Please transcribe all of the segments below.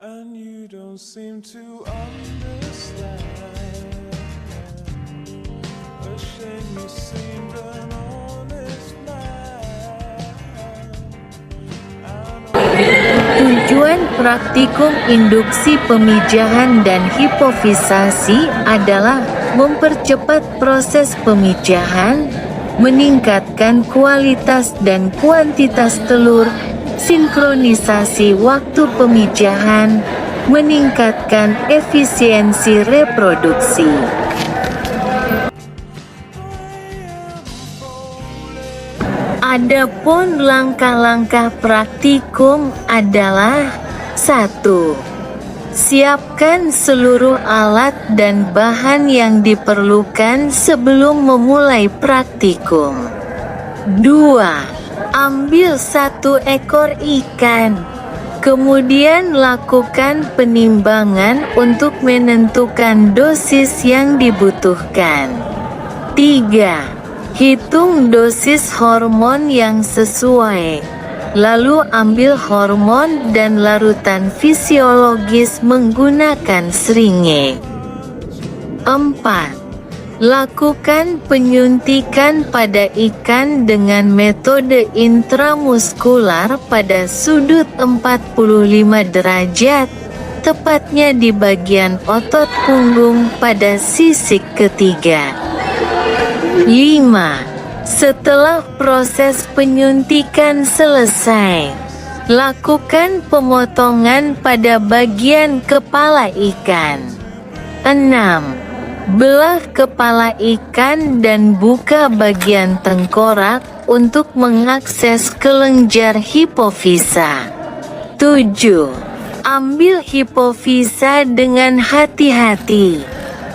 And you don't seem to understand. A shame you seemed an honest man. Tujuan praktikum induksi pemijahan dan hipofisasi adalah mempercepat proses pemijahan, meningkatkan kualitas dan kuantitas telur, sinkronisasi waktu pemijahan, meningkatkan efisiensi reproduksi. Adapun langkah-langkah praktikum adalah 1. Siapkan seluruh alat dan bahan yang diperlukan sebelum memulai praktikum. 2. Ambil 1 ekor ikan. Kemudian lakukan penimbangan untuk menentukan dosis yang dibutuhkan. 3. Hitung dosis hormon yang sesuai. Lalu ambil hormon dan larutan fisiologis menggunakan seringe. 4. Lakukan penyuntikan pada ikan dengan metode intramuskular pada sudut 45 derajat, tepatnya di bagian otot punggung pada sisik ketiga. 5. Setelah proses penyuntikan selesai, lakukan pemotongan pada bagian kepala ikan. 6. Belah kepala ikan dan buka bagian tengkorak untuk mengakses kelenjar hipofisa. 7. Ambil hipofisa dengan hati-hati.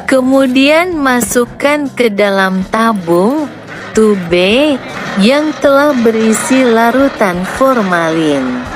Kemudian masukkan ke dalam tabung tube yang telah berisi larutan formalin.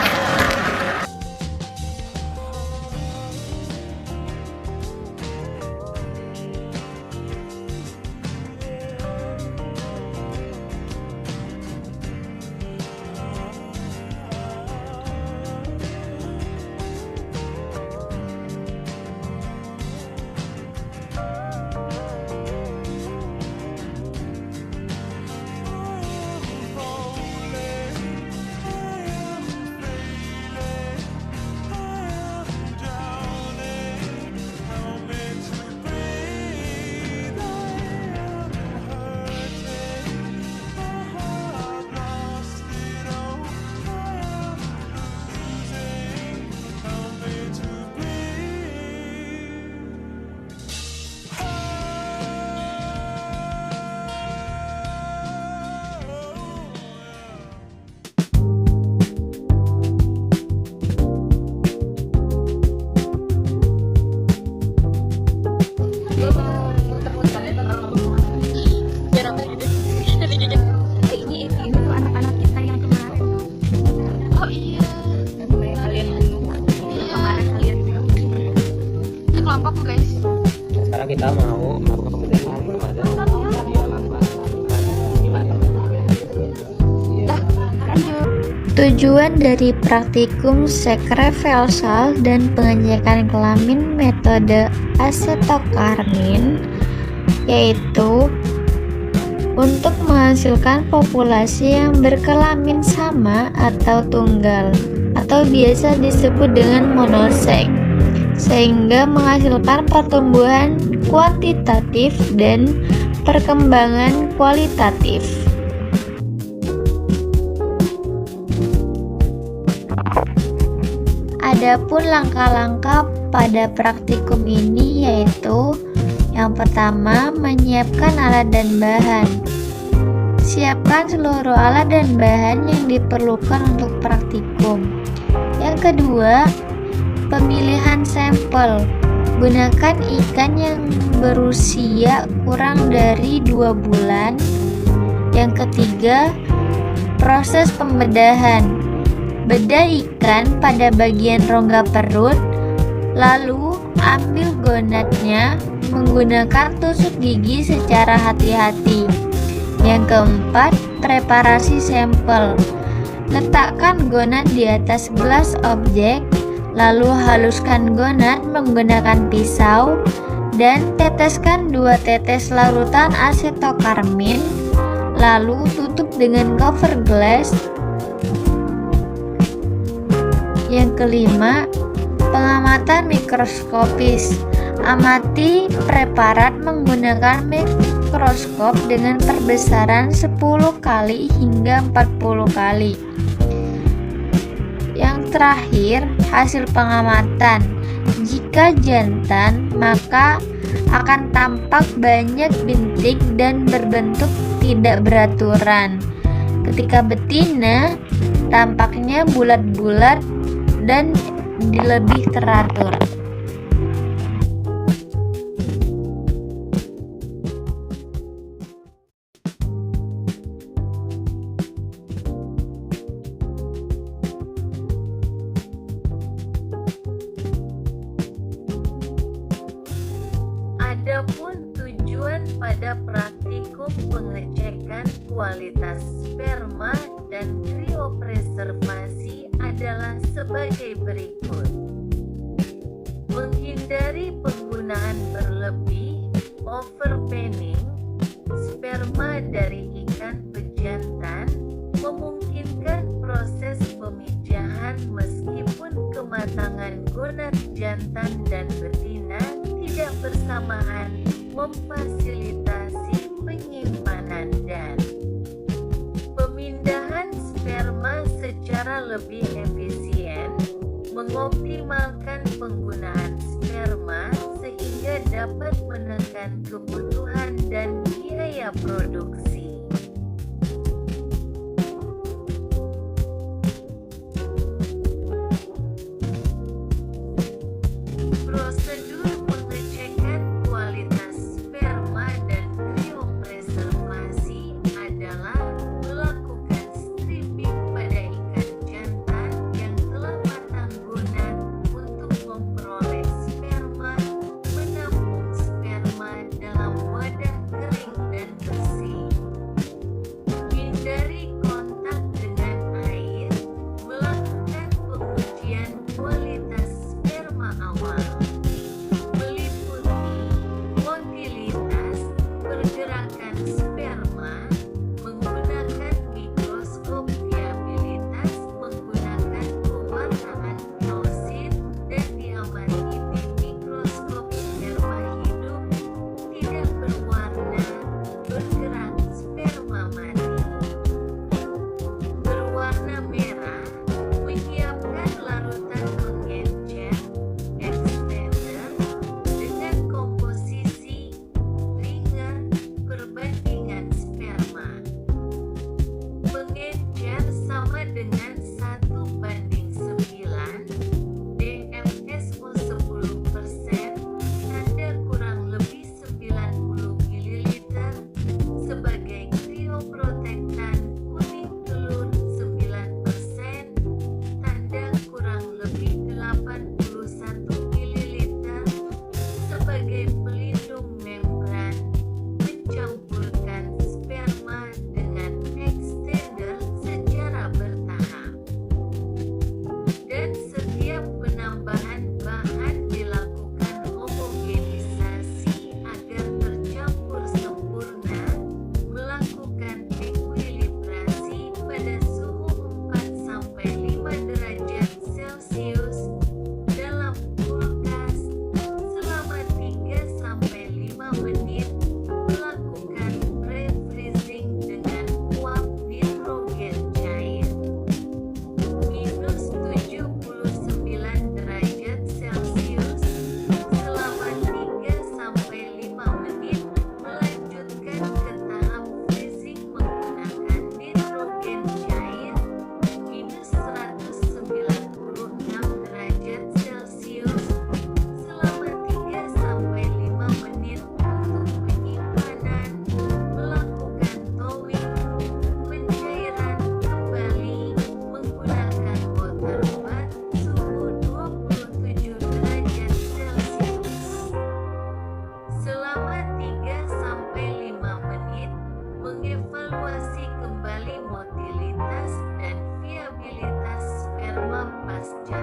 Sekarang kita mau Tujuan dari praktikum sekreversal dan pengecekan kelamin metode acetokarmin yaitu untuk menghasilkan populasi yang berkelamin sama atau tunggal atau biasa disebut dengan monoseks, sehingga menghasilkan pertumbuhan kuantitatif dan perkembangan kualitatif. Adapun langkah-langkah pada praktikum ini yaitu yang pertama, menyiapkan alat dan bahan. Siapkan seluruh alat dan bahan yang diperlukan untuk praktikum. Yang kedua, pemilihan sampel. Gunakan ikan yang berusia kurang dari 2 bulan. Yang ketiga, proses pembedahan. Bedah ikan pada bagian rongga perut, lalu ambil gonadnya menggunakan tusuk gigi secara hati-hati. Yang keempat, preparasi sampel. Letakkan gonad di atas gelas objek, Lalu haluskan gonad menggunakan pisau dan teteskan 2 tetes larutan asetokarmin. Lalu tutup dengan cover glass. Yang kelima, pengamatan mikroskopis. Amati preparat menggunakan mikroskop dengan perbesaran 10 kali hingga 40 kali. Yang terakhir, hasil pengamatan. Jika jantan, maka akan tampak banyak bintik dan berbentuk tidak beraturan. Ketika betina, tampaknya bulat-bulat dan lebih teratur. Adapun tujuan pada praktikum pengecekan kualitas sperma dan kriopreservasi adalah sebagai berikut. Menghindari penggunaan berlebih overpanning sperma dari ikan pejantan, memungkinkan proses pemijahan meskipun kematangan gonad jantan dan betina tidak bersamaan, memfasilitasi penyimpanan dan pemindahan sperma secara lebih efisien, mengoptimalkan penggunaan sperma sehingga dapat menekan kebutuhan dan biaya produksi. Prosedur pengecekan kualitas sperma dan kriopreservasi adalah melakukan stripping pada ikan jantan yang telah matang gonad untuk memperoleh sperma, menampung sperma dalam wadah kering dan bersih. Hindari kontak dengan air, melakukan pengujian kualitas sperma awal, meliputi motilitas, pergerakan sperma, menggunakan mikroskop viabilitas, menggunakan pewarnaan fluorescin, dan diamati di mikroskop sperma hidup, tidak berwarna, bergerak sperma mati. Berwarna merah, menyiapkan larutan pengencer extender dengan komposisi ringer perbandingan sperma. Pengencer sama dengan 1:9, DMSO 10%, tanda kurang lebih 90 ml, sebagai krioprotektan kuning telur 9%, tanda kurang lebih 81 ml, sebagai pelindung membran, mencampurkan sperma dengan extender secara bertahap. Dan setiap penambahan bahan dilakukan homogenisasi agar tercampur sempurna, melakukan ekuilibrasi pada suhu 4-5 derajat Celcius dalam kulkas selama 3-5 menit, melakukan pre-freezing dengan uap nitrogen cair -79 derajat Celcius selama 3-5 menit, melanjutkan ke tahap freezing menggunakan nitrogen cair -196 derajat Celcius selama 3-5 menit untuk penyimpanan, melakukan thawing, pencairan kembali menggunakan water bath suhu 27 derajat Celcius. Selama 3-5 menit, mengevaluasi kembali motilitas dan viabilitas sperma pasca